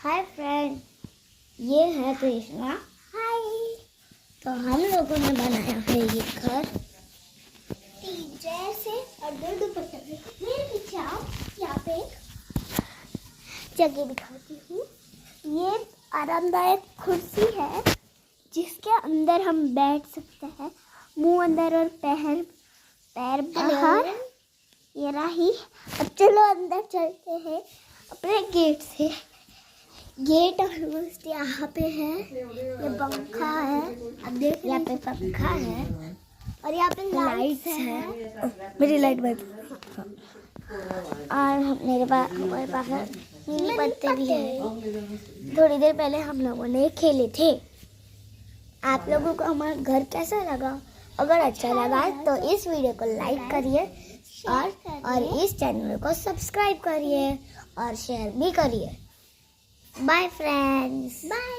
Hi friend, ये है कृष्णा। हाय। तो हम लोगों ने बनाया है ये घर जैसे और दो दुपट्टे। मेरे पीछे आओ, यहाँ पे एक जगह दिखाती हूँ। ये आरामदायक कुर्सी है जिसके अंदर हम बैठ सकते हैं, मुंह अंदर और पैर बाहर। ये रही। अब चलो अंदर चलते हैं अपने गेट से। गेट ऑलमोस्ट यहाँ पे है। ये पंखा है, अब देख यहाँ पे पंखा है और यहाँ पे लाइट्स है। मेरी लाइट बंद। और हमारे पास नीली पत्ते भी है। थोड़ी देर पहले हम लोगों ने खेले थे। आप लोगों को हमारा घर कैसा लगा? अगर अच्छा लगा तो इस वीडियो को लाइक करिए और इस चैनल को सब्सक्राइब करिए और शेयर भी करिए। Bye friends. बाय।